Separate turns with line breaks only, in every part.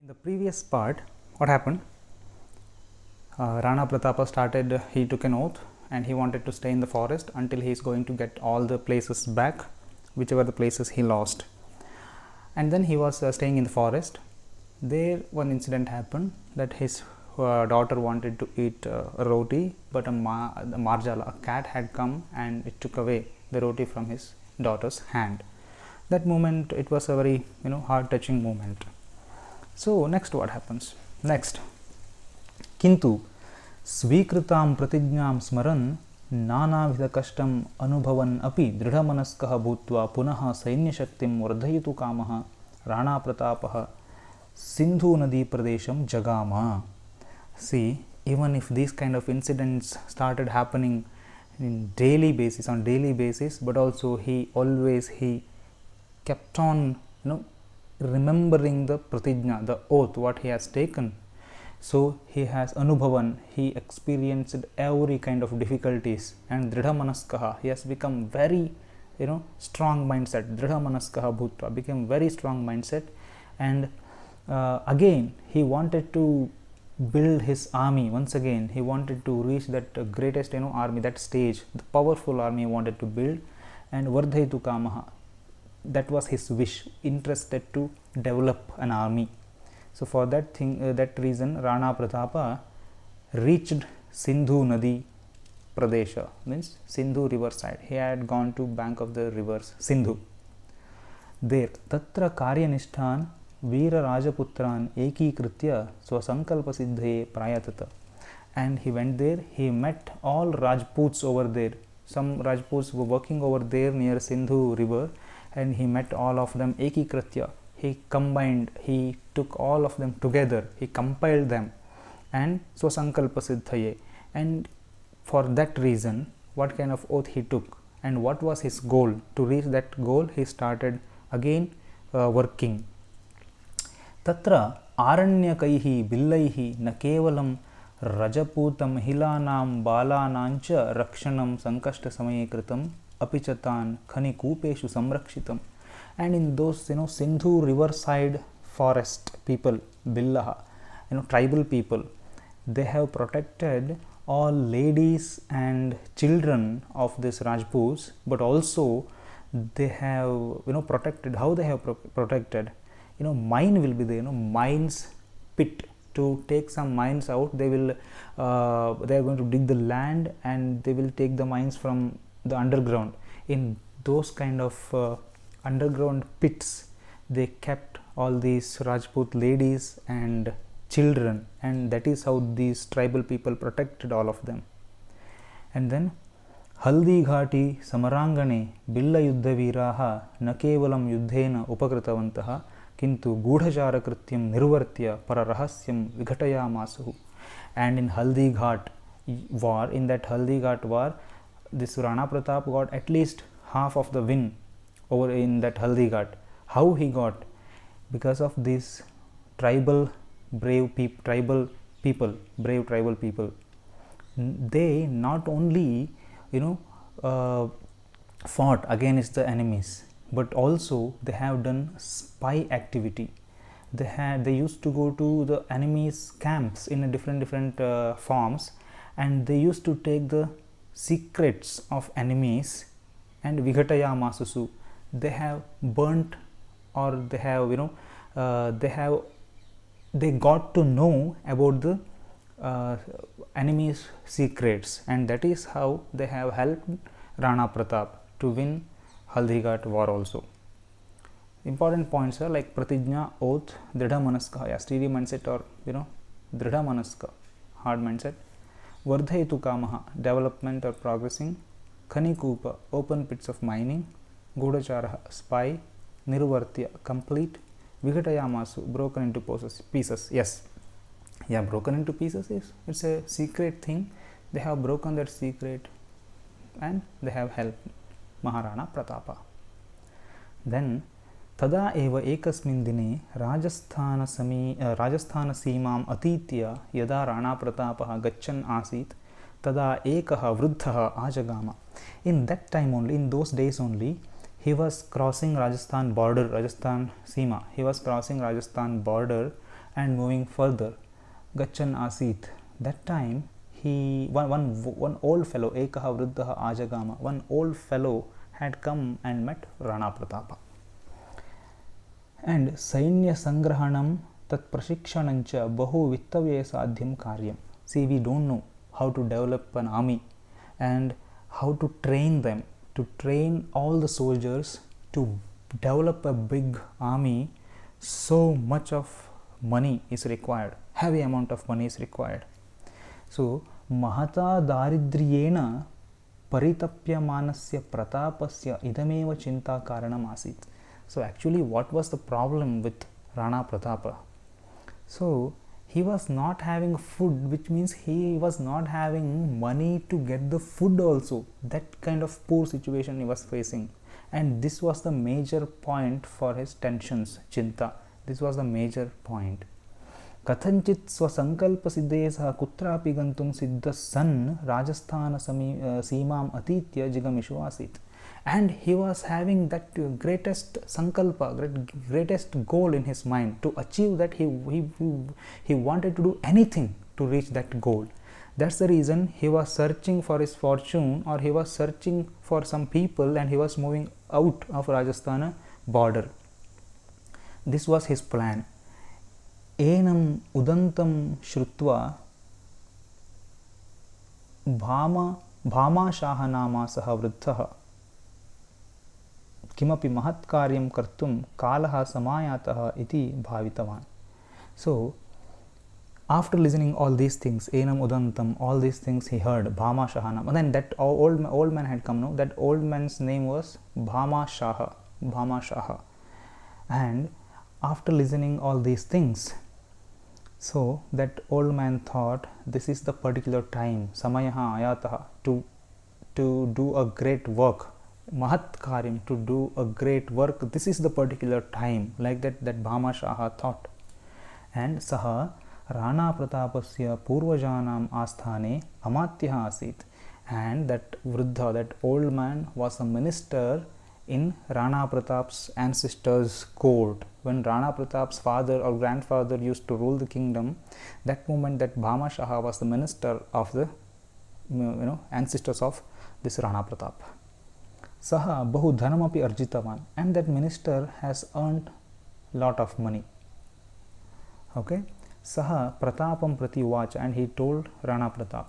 In the previous part, what happened? Rana Pratapa he took an oath and he wanted to stay in the forest until he is going to get all the places back, whichever the places he lost. And then he was staying in the forest. There, one incident happened that his daughter wanted to eat a roti, but a marjala, a cat, had come and it took away the roti from his daughter's hand. That moment, it was a very heart-touching moment. So next what happens? Next, किंतु स्वीकृतां प्रतिज्ञां स्मरन् नानाविधकष्टम् अनुभवन् अपि दृढमनस्कः भूत्वा पुनः सैन्यशक्तिं वर्धयितुं कामः राणाप्रतापः सिन्धुनदीप्रदेशं जगाम. See, even if these kind of incidents started happening on daily basis, but also he kept on remembering the pratijna, the oath what he has taken. So he has anubhavan, he experienced every kind of difficulties, and dridhamanaskaha, he has become very strong mindset. Dridhamanaskaha bhutva, became very strong mindset, and again he wanted to build his army. Once again he wanted to reach that greatest army, that stage, the powerful army he wanted to build. And vardhayitu kamaha, that was his wish, interested to develop an army. So for that reason Rana Pratapa reached Sindhu Nadi Pradesha, means Sindhu river side. He had gone to bank of the rivers Sindhu. There tatra karyanishtan veera rajaputran ekikritya swasankalpa siddhaye prayatata. And he went there, he met all Rajputs over there. Some Rajputs were working over there near Sindhu river, and he met all of them ekikritya. He combined, he took all of them together, he compiled them, and swasankalpa siddhaye. And for that reason, what kind of oath he took and what was his goal? To reach that goal, he started again working. Tatra aranyakaihi billaihi na kevalam rajaputa mahilanam balanancha rakshanam sankashta samaye kritam apichatan khani kupeshu samrakshitam. And in those Sindhu riverside forest people, Billaha, tribal people, they have protected all ladies and children of this Rajputs, but also they have protected. How they have protected? Mine will be there, mines pit. To take some mines out, they will they are going to dig the land and they will take the mines from the underground. In those kind of underground pits, they kept all these Rajput ladies and children, and that is how these tribal people protected all of them. And then Haldi Ghati Samarangane Billa Yuddha Veeraha na kevalam yuddhena upakritavantaha kintu gudhachara krityam nirvartya pararahasyam vighatayamasuhu. And in Haldi Ghat war, in that Haldi Ghat war, this Rana Pratap got at least half of the win over in that Haldi Ghat. How he got? Because of these brave tribal people. They not only fought against the enemies, but also they have done spy activity. They used to go to the enemies' camps in a different forms, and they used to take the secrets of enemies and vighatayamasusu. They have burnt, or they have they got to know about the enemy's secrets, and that is how they have helped Rana Pratap to win Haldi Ghat war also. Important points are like pratijna, oath, dridha manaska, steady mindset, or dridha manaska, hard mindset. Vardhayitu kamaha, development or progressing. Khani kupa, open pits of mining. Gudachara, spy. Nirvartya, complete. Vighatayamasu, broken into pieces. Yes, broken into pieces it's a secret thing. They have broken that secret and they have helped Maharana Pratapa. Then tada eva ekasmin dine Rajasthana Simam atitya yada Rana Pratapah gachan asit tada ekaha vruddhaha ajagama. In that time only, in those days only, he was crossing Rajasthan border, Rajasthan Sima. He was crossing Rajasthan border And moving further, Gachan Asit. That time, one old fellow, Ekaha Vruddhaha Ajagama, one old fellow had come and met Rana Pratapa. And Sainya Sangrahanam Tat Prashikshanancha Bahu Vittavye Sadhyam Karyam. See, we don't know how to develop an army and how to train them, to train all the soldiers, to develop a big army. So much of money is required, heavy amount of money is required. So Mahata Daridriyena Paritapyamanasya Pratapasya Idameva Chinta Karanam Asit. So actually, what was the problem with Rana Pratapa? So he was not having food, which means he was not having money to get the food also. That kind of poor situation he was facing. And this was the major point for his tensions, Chinta. This was the major point. Kathanchit swasankalpa siddhe saha kutrapi gantum siddha san Rajasthana Seemam Atitya Jigamishu Asit. And he was having that greatest sankalpa, greatest goal in his mind. To achieve that, he wanted to do anything to reach that goal. That's the reason he was searching for his fortune, or he was searching for some people, and he was moving out of Rajasthan border. This was his plan. Enam udantam shrutva bhama shahanama saha vruddhaha किमपि महत् कार्यं कर्तुं कालः समायातः इति भावितवान्. So after listening all these things, enam udantam, all these things he heard, Bhama Shahana, and then that old man had come. No, that old man's name was Bhama Shaha. And after listening all these things, so that old man thought, this is the particular time, samayaha ayataha, to do a great work, Mahat Karyam, to do a great work. This is the particular time, like that Bhama Shaha thought. And Saha Rana Pratapasya Purvajanam Asthane Amatyaha Asit. And that Vruddha, that old man, was a minister in Rana Pratap's ancestors' court. When Rana Pratap's father or grandfather used to rule the kingdom, that moment that Bhama Shaha was the minister of the ancestors of this Rana Pratap. Saha Bahu Dhanamapi Arjitavan, and that minister has earned lot of money. Okay. Saha Pratapam Prati Uvacha, and he told Rana Pratap,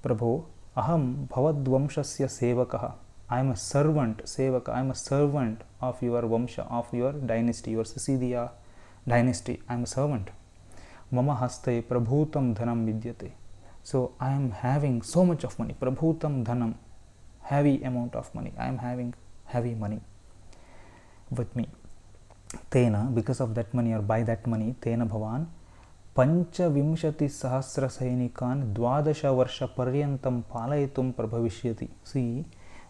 Prabhu, Aham Bhavadvamshasya Sevakaha. I am a servant, Sevaka, I am a servant of your Vamsha, of your dynasty, your Sisidiya dynasty. I am a servant. Mama Haste Prabhutam Dhanam Vidyate. So I am having so much of money. Prabhutam Dhanam, heavy amount of money. I am having heavy money with me. Tena, because of that money, or by that money, Tena Bhavan Panchavimshati Sahasra Sainikan Dwadasha Varsha Paryantam Palayitum Prabhavishyati. See,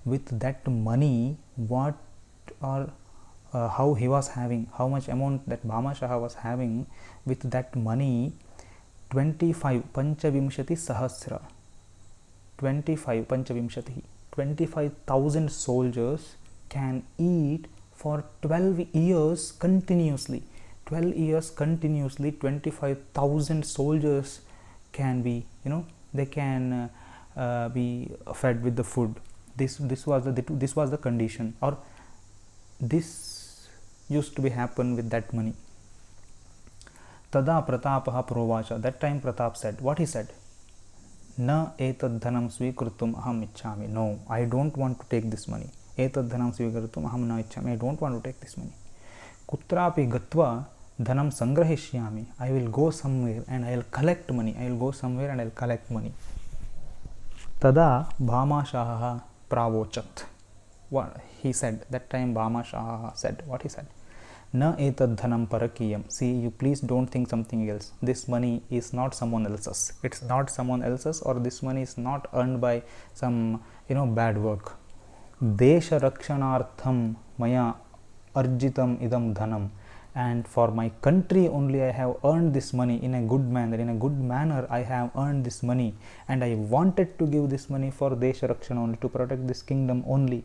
with that money, what or how he was having, how much amount that Bhama Shaha was having, with that money, 25 Panchavimshati Sahasra, 25 Panchavimshati, 25,000 soldiers can eat for 12 years continuously. 12 years continuously, 25,000 soldiers can be, they can be fed with the food. This was the condition, or this used to be happen with that money. Tada Pratapaha Provacha. That time Pratap said, what he said? Na etad dhanam svikrutum aham ichchami. No, I don't want to take this money. Etad dhanam svikrutum aham na ichchami. I don't want to take this money. Kutrapi gatva dhanam sangrahishyami. I will go somewhere and I will collect money. I will go somewhere and I will collect money. Tada Bhama Shaha Pravochat. What he said, that time Bhama Shaha said, what he said? Na etad dhanam parakiyam. See, you please don't think something else. This money is not someone else's. It's not someone else's, or this money is not earned by some, bad work. Desha rakshanartham maya arjitam idam dhanam. And for my country only I have earned this money in a good manner. In a good manner I have earned this money, and I wanted to give this money for Desha Rakshana only, to protect this kingdom only.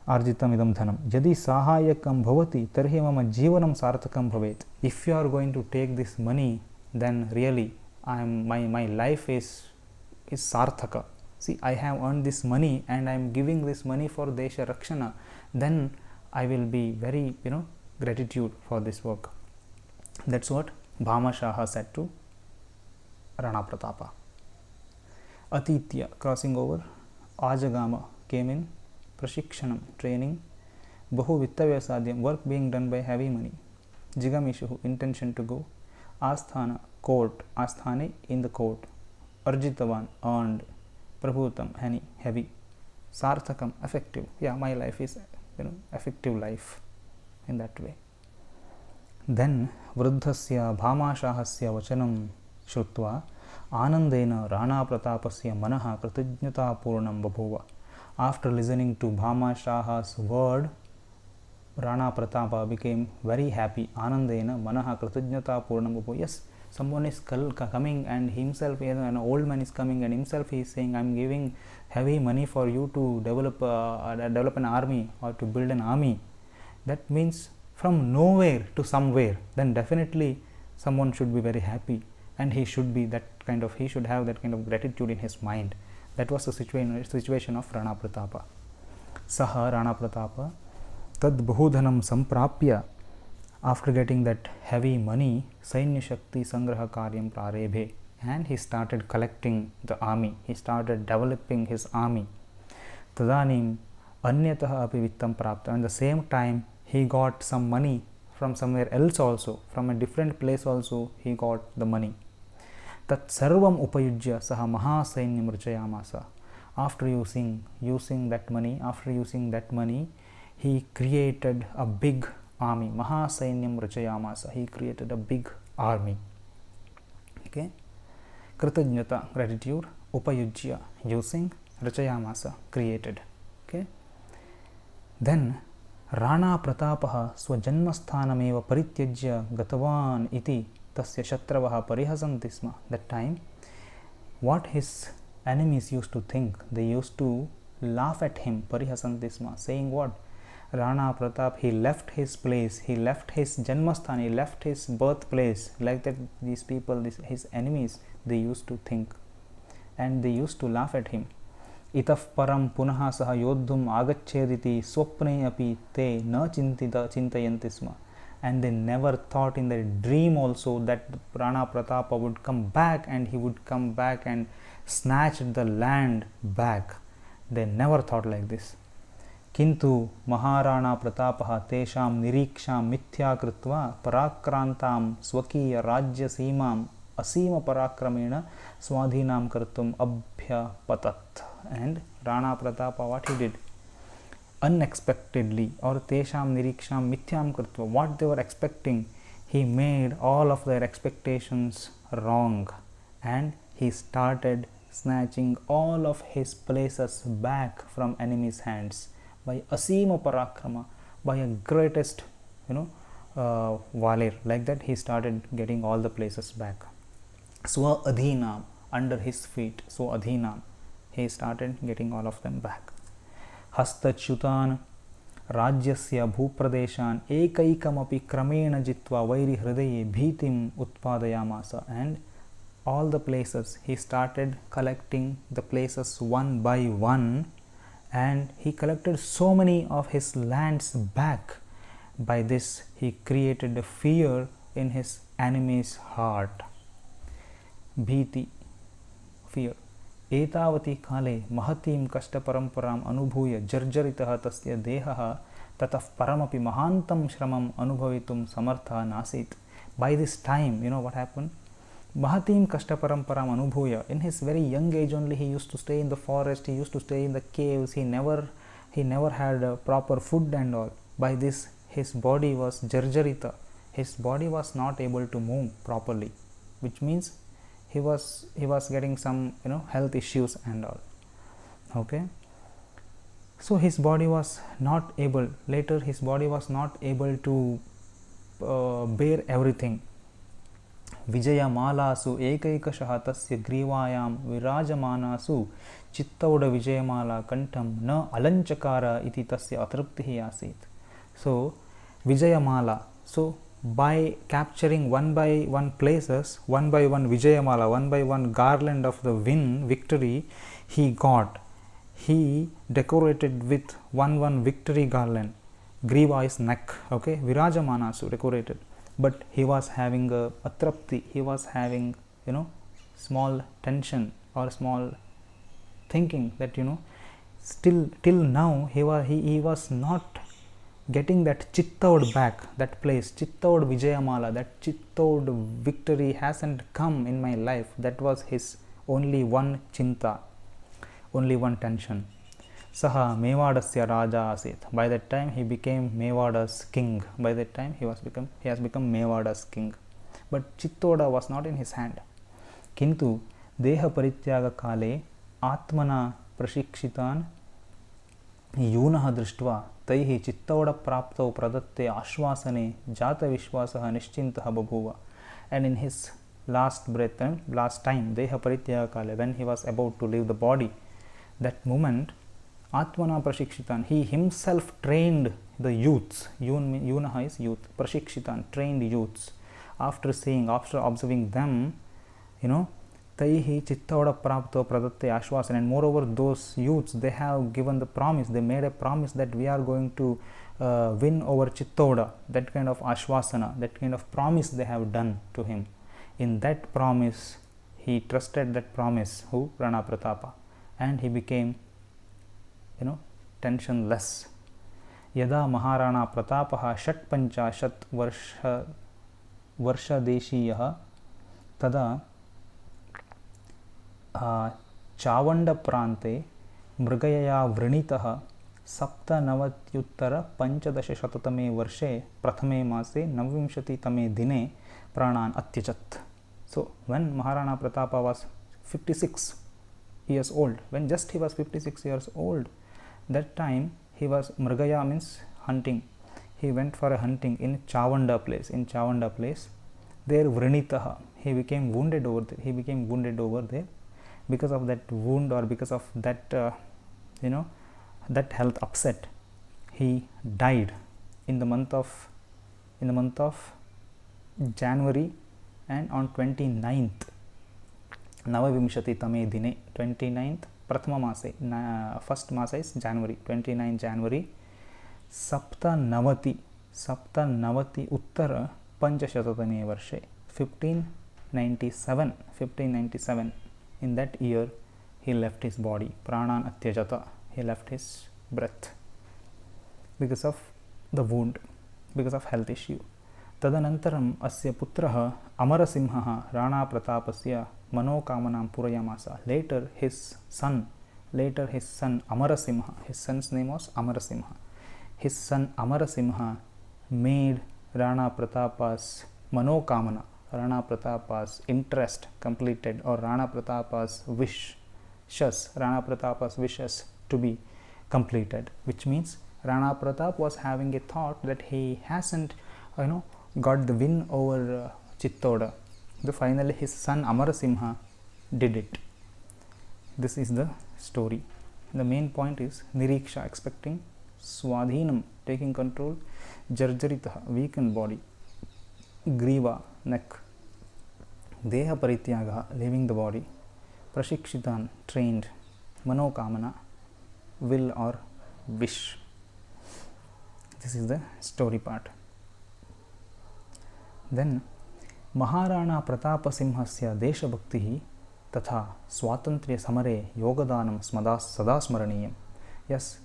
अर्जितमिदं धनं यदि साहाय्यकं भवति तर्हि मम जीवनं सार्थकं भवेत्. If you are going to take this money, then really my life is sarthaka. See, I have earned this money and I am giving this money for Desha Rakshana, then I will be very, gratitude for this work. That's what Bhamashaha said to Rana Pratapa. Atitya, crossing over, Ajagama came in, Prashikshanam, training, Bahu Vittavyasadhyam, work being done by heavy money, Jigamishu, intention to go, Asthana, court, Asthane, in the court, Arjitavan, earned, Prabhutam, heavy, Sarthakam, effective. Yeah, my life is, effective life in that way. Then Vruddhasya Bhamashahasya Vachanam Shrutva Anandena Rana Pratapasya Manaha Kritijnata Purnam Babhuva. After listening to Bhamashaha's word, Rana Pratapa became very happy. Anandena Manaha Kritijnata Purnam Babhuva. Yes, someone is coming and himself, an old man is coming and himself he is saying, I am giving heavy money for you to develop an army or to build an army. That means from nowhere to somewhere, then definitely someone should be very happy, and he should have that kind of gratitude in his mind. That was the situation of Rana Pratapa. Saha Rana Pratapa tad bahudhanam samprapya, after getting that heavy money, Sainya Shakti Sangraha Karyam Prarebhe, and he started collecting the army, he started developing his army. Tadanim Anyataha api vittam prapta, and at the same time he got some money from somewhere else also, from a different place also he got the money. Tat sarvam upayujya saha mahasainyam rachayamasa. After using that money, he created a big army. Mahasainyam rachayamasa, he created a big army. Okay. Kritajnata, gratitude. Upayujya, using. Rachayamasa, created. Okay. Then Rana Pratapaha swajanmasthanameva parityajya gatavan iti tasya shatravaha parihasanti sma. That time, what his enemies used to think, they used to laugh at him, parihasanti sma, saying what? Rana Pratap, he left his place, he left his janmasthan, he left his birthplace. Like that, these people, his enemies, they used to think and they used to laugh at him. Itaf param punaha saha yodhum agacchediti swapne api te na chintayanti sma. And they never thought in their dream also that Rana Pratapa would come back and he would come back and snatch the land back. They never thought like this. Kintu Maharana Pratapaha tesham niriksham mithya kritva parakrantam swakiya rajya simam asima parakramena swadhinam kartum abhya patat. And Rana Pratapa, what he did? Unexpectedly, or tesham niriksham mithyam kritva, what they were expecting, he made all of their expectations wrong, and he started snatching all of his places back from enemies' hands by asima parakrama, by a greatest valor. Like that, he started getting all the places back. Swa adhinam, under his feet, so adhinam, he started getting all of them back. Hastachyutan Rajyasya Bhupradeshan Ekaikamapi Kramena Jitva Vairi Hridaye Bhitim Utpadayamasa. And all the places, he started collecting the places one by one, and he collected so many of his lands back. By this, he created a fear in his enemy's heart. Bhiti, fear. Etavati kale mahatim kashta paramparam anubhuya jarjaritah tasya dehaha tataf paramapi mahantam shramam anubhavitum samartha nasit. By this time, what happened? Mahatim kashta paramparam anubhuya. In his very young age only, he used to stay in the forest, he used to stay in the caves, he never had proper food and all. By this, his body was jarjarita. His body was not able to move properly, which means he was getting some health issues and all. Okay, so his body was not able, to bear everything. विजयमालासु एकैकशः तस्य ग्रीवायां विराजमानासु चित्तौड विजयमाला कंठं न अलञ्चकार इति तस्य अतृप्तिः आसीत्. So Vijayamala, so by capturing one by one places, one by one Vijayamala, one by one garland of the victory he got, he decorated with one victory garland. Griva is neck, okay, Virajamanasu decorated, but he was having a atrapti, he was having, you know, small tension or small thinking that, you know, still till now he was not getting that Chittaud back, that place, Chittaud Vijayamala, that Chittaud victory hasn't come in my life. That was his only one chinta, only one tension. Saha Mevadasya Raja asit. By that time he became Mevada's king. By that time he has become Mevada's king. But Chittauda was not in his hand. Kintu Deha Parityaga Kale Atmana Prashikshitan यूनः दृष्ट्वा तैः चित्तौडप्राप्तौ प्रदत्ते आश्वासने जातविश्वासः निश्चिन्तः बभूव. And in his last breath, last time, देह परित्याग काले, when he was about to leave the body, that moment, Atmana Prashikshitan, he himself trained the youths. Yunaha is youth, Prashikshitan, trained youths. After observing them, you know, Taihi Chittauda Prapto Pradatte Ashwasan, and moreover those youths, they have given the promise, they made a promise that we are going to win over Chittauda. That kind of Ashwasana, that kind of promise they have done to him. In that promise, he trusted that promise, who? Rana Pratapa, and he became, you know, tensionless. Yada Maharana Pratapaha Shat Panchashat Varsha Deshiyaha Tada चावण्डप्रान्ते मृगयया वृणीतः 97-पंचदशशततमे वर्षे प्रथमे मासे 29तमे दिने प्राणान् अत्यजत्. So when Maharana Pratapa was 56 years old, when just he was 56 years old, that time he was, Mrigaya means hunting, he went for a hunting in Chavanda place. There Vrinitaha, he became wounded over there. Because of that wound, or because of that that health upset, he died in the month of January, and on 29th Navavimshati Tame Dine, 29th Prathama Mase, first Masa is January, 29 January, Saptanavati Uttara Panchashatatame Varshe, 1597. In that year, he left his body, Pranan Atyajata, he left his breath because of the wound, because of health issue. Tadanantaram asya putraha Amarasimha Rana Pratapasya Manokamanam Purayamasa. Later his son Amarasimha, his son's name was Amarasimha. His son Amarasimha made Rana Pratapa's Manokamana, Rana Pratapa's interest completed, or Rana Pratapa's wishes to be completed, which means Rana Pratap was having a thought that he hasn't, got the win over Chittauda. So finally his son Amarasimha did it. This is the story. The main point is Niriksha, expecting, Swadhinam, taking control, Jarjaritaha, weakened body, Griva, neck, Deha Parityaga, leaving the body, Prashikshitan, trained, Manokamana, will or wish. This is the story part. Then Maharana Pratapasimhasya Deshabhaktihi Tatha Swatantriya Samare Yogadanam Sada Smaraniyam. Yes,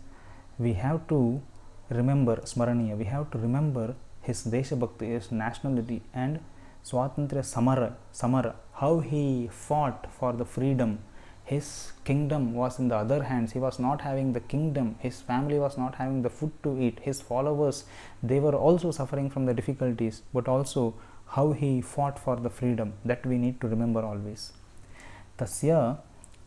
we have to remember Smaraniya, we have to remember his Deshabhakti, his nationality, and Swatantriya Samara, how he fought for the freedom. His kingdom was in the other hands, he was not having the kingdom, his family was not having the food to eat, his followers, they were also suffering from the difficulties, but also how he fought for the freedom, that we need to remember always. Tasya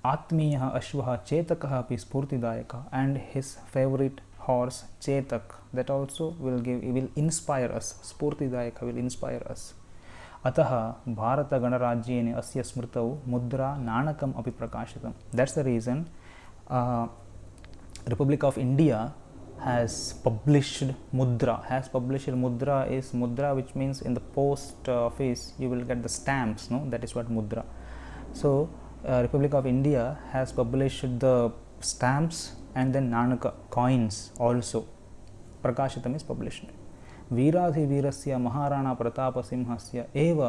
Atmiyaha Ashvaha Chetakaha api Spurtidayaka, and his favorite horse Chetak, that also will inspire us. Spurtidayaka will inspire us. अतः भारतगणराज्येन अस्य स्मृतौ मुद्रा नाणकम् अपि प्रकाशितम्. That's the reason Republic of India has published mudra. Is mudra, which means in the post office you will get the stamps, no? That is what mudra. So Republic of India has published the stamps and then nanaka coins also. Prakashitam is published. वीराधिवीरस्य Maharana प्रतापसिंहस्य एव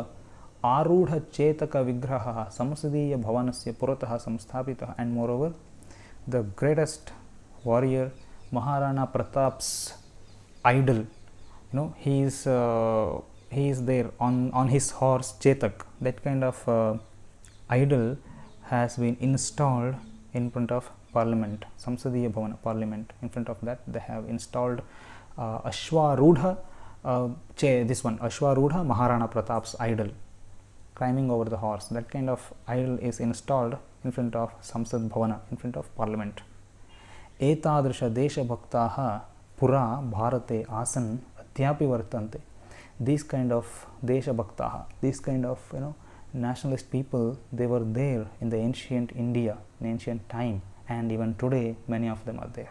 आरूढचेतकविग्रहः संसदीयभवनस्य पुरतः संस्थापितः. And moreover, the greatest warrior Maharana Pratap's idol, he is there on his horse Chetak. That kind of idol has been installed in front of Parliament, Samsadiya Bhavana Parliament. In front of that they have installed Ashwarudha, Ashwarudha, Maharana Pratap's idol, climbing over the horse. That kind of idol is installed in front of Samsad Bhavana, in front of Parliament. एतादृश देशभक्ताः पुरा भारते आसन् अद्यापि वर्तन्ते. These kind of deshabhaktaah, these kind of nationalist people, they were there in the ancient India, in ancient time, and even today many of them are there.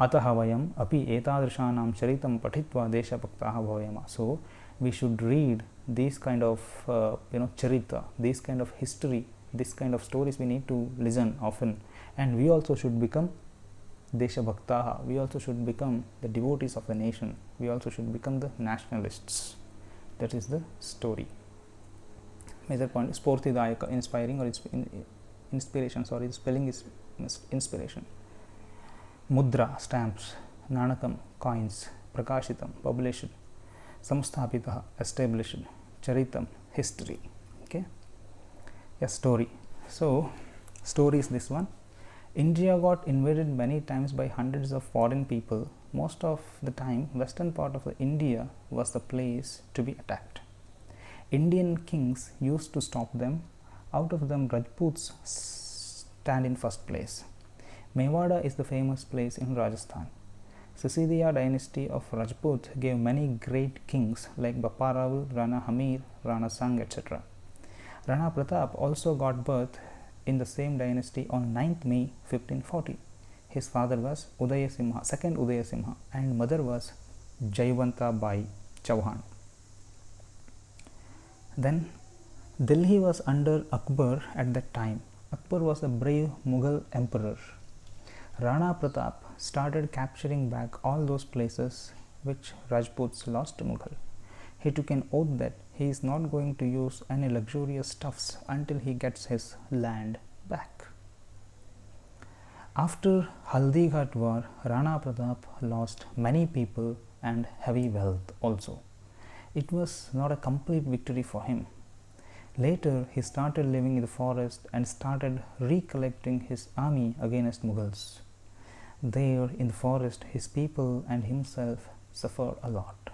अतः वयम् अपि एतादृशानां चरितं पठित्वा देशभक्ताः भवेम. So we should read these kind of charita, these kind of history, this kind of stories we need to listen often, and we also should become deshabhaktaah. We also should become the devotees of the nation. We also should become the nationalists. That is the story. Major point is Sportidayaka, inspiring, or inspiration. Sorry, the spelling is inspiration. Mudra, stamps. Nanakam, coins. Prakashitam, published. Samsthapitah, established. Charitam, history. Okay. A story. So story is this one. India got invaded many times by hundreds of foreign people. Most of the time, western part of the India was the place to be attacked. Indian kings used to stop them. Out of them, Rajputs stand in first place. Mewada is the famous place in Rajasthan. Sisidiya dynasty of Rajput gave many great kings like Bappa Rao, Rana Hamir, Rana Sang, etc. Rana Pratap also got birth in the same dynasty on 9th May 1540. His father was Udayasimha, second Udayasimha, and mother was Jaivanta Bai Chauhan. Then Delhi was under Akbar at that time. Akbar was a brave Mughal emperor. Rana Pratap started capturing back all those places which Rajputs lost to Mughal. He took an oath that he is not going to use any luxurious stuffs until he gets his land back. After Haldighat war, Rana Pratap lost many people and heavy wealth also. It was not a complete victory for him. Later, he started living in the forest and started recollecting his army against Mughals. There in the forest, his people and himself suffered a lot.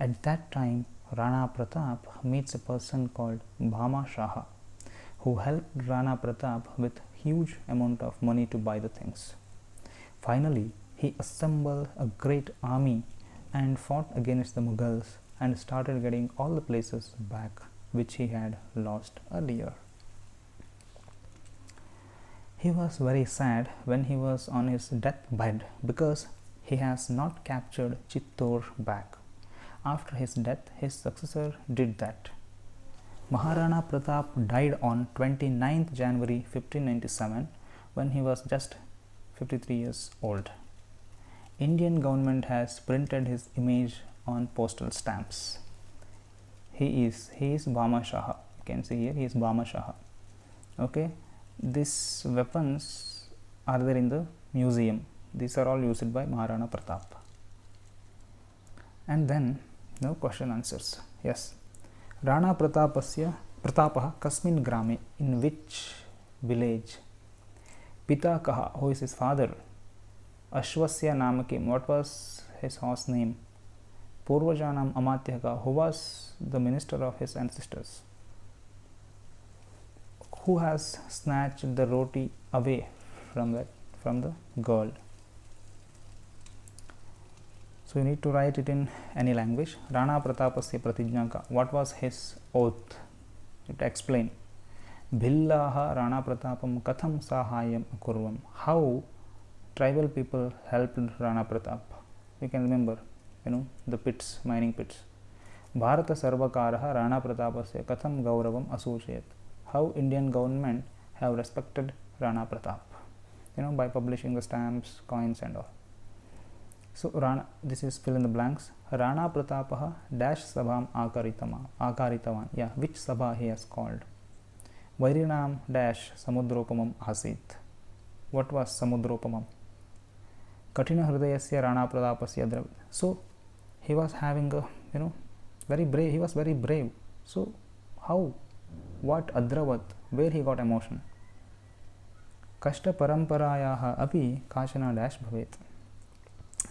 At that time, Rana Pratap meets a person called Bhama Shaha, who helped Rana Pratap with huge amount of money to buy the things. Finally, he assembled a great army and fought against the Mughals and started getting all the places back which he had lost earlier. He was very sad when he was on his deathbed because he has not captured Chittor back. After his death, his successor did that. Maharana Pratap died on 29th January 1597 when he was just 53 years old. Indian government has printed his image on postal stamps. He is Bhama Shaha. You can see here he is Bhama Shaha. Okay, these weapons are there in the museum. These are all used by Maharana Pratap. And then no question answers. Yes, Rana Pratapah kasmin grame, in which village? Pita kaha, who is his father? Ashwasya namakim, what was his horse name? Purvajanam Amatyaka, who was the minister of his ancestors? Who has snatched the roti away from the girl? So you need to write it in any language. Rana Pratapasya Pratijna ka, what was his oath? You have to explain. Bhillaha Rana Pratapam Katham Sahayam Akurvam. How tribal people helped Rana Pratap. You can remember, the pits, mining pits. Bharata Sarvakaraha Rana Pratapasya Katham Gauravam Asoochayat. How Indian government have respected Rana Pratap, by publishing the stamps, coins and all. So Rana, this is fill in the blanks. Rana Pratapaha dash sabham akaritavan. Yeah, which sabha he has called? Vairinam dash samudropamam asit. What was samudropamam? Kathina hridayasya Rana Pratapasya dravid. So he was having a, very brave. He was very brave. So how? What adravat? Where he got emotion? Kashta paramparayaha api kashana dash bhavet.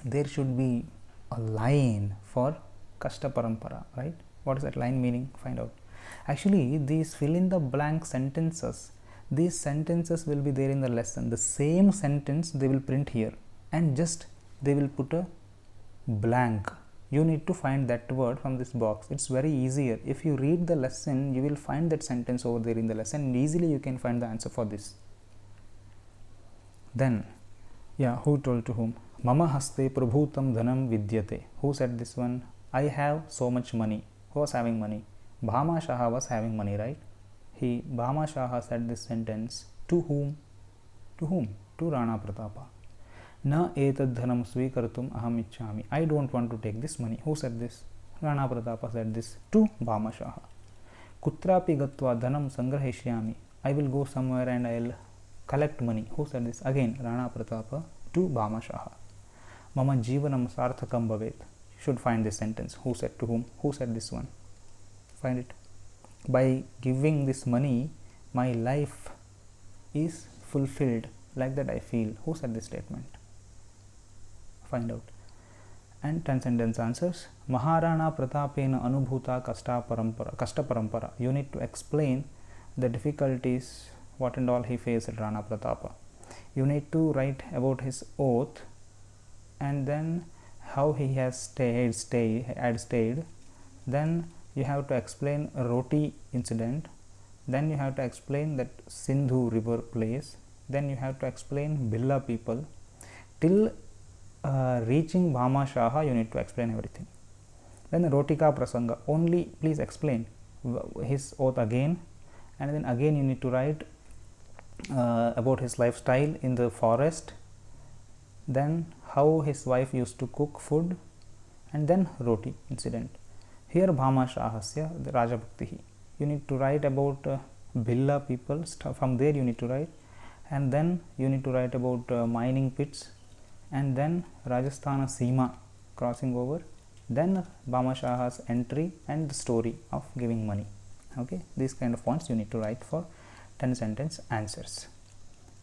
There should be a line for Kashta Parampara, right? What is that line meaning? Find out. Actually, these fill in the blank sentences, these sentences will be there in the lesson. The same sentence they will print here and just they will put a blank. You need to find that word from this box. It's very easier. If you read the lesson, you will find that sentence over there in the lesson and easily you can find the answer for this. Then, who told to whom? Mama haste prabhutam dhanam vidyate. Who said this one? I have so much money. Who was having money? Bhama Shaha was having money, right? Bhama Shaha said this sentence to whom? To whom? To Rana Pratapa. Na etad dhanam swikartum aham ichchami. I don't want to take this money. Who said this? Rana Pratapa said this to Bhama Shaha. Kutrapi gatva dhanam sangrahishyami. I will go somewhere and I will collect money. Who said this? Again Rana Pratapa to Bhama Shaha. Mama Jivanam Sarthakam Bhavet. You should find this sentence. Who said to whom? Who said this one? Find it. By giving this money, my life is fulfilled. Like that I feel. Who said this statement? Find out. And 10 sentence answers. Maharana Pratapena Anubhuta Kashta Parampara. You need to explain the difficulties, what and all he faced at Rana Pratapa. You need to write about his oath and then how he has stayed. Then you have to explain a roti incident. Then you have to explain that Sindhu river place. Then you have to explain Bhilla people. Till reaching Bhama Shaha, you need to explain everything. Then the Rotika Prasanga, only please explain his oath again, and then again you need to write about his lifestyle in the forest, then how his wife used to cook food, and then roti incident. Here Bhama Shahasya, the Rajabhakti. You need to write about Bhilla people, from there you need to write, and then you need to write about mining pits, and then Rajasthana Seema crossing over, then Bhama Shaha's entry and the story of giving money. Okay, these kind of points you need to write for 10 sentence answers.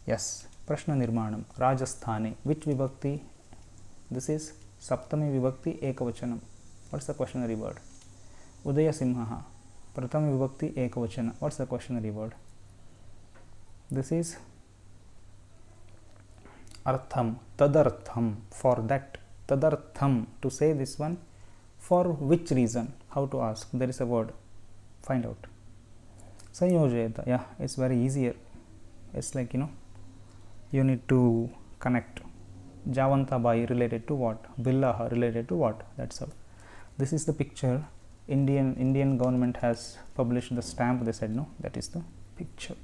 Yes, Prashna Nirmanam, Rajasthane, which vibhakti? This is Saptami vibhakti Ekavachanam. What's the questionary word? Udaya Simhaha, Pratham vibhakti Ekavachana. What's the questionary word? This is Artham, Tadartham, for that. Tadartham, to say this one, for which reason? How to ask? There is a word. Find out. Sanyojayata, yeah, it's very easier. It's like, you need to connect. Javanta Bai related to what? Billaha related to what? That's all. This is the picture. Indian government has published the stamp, they said, no, that is the picture.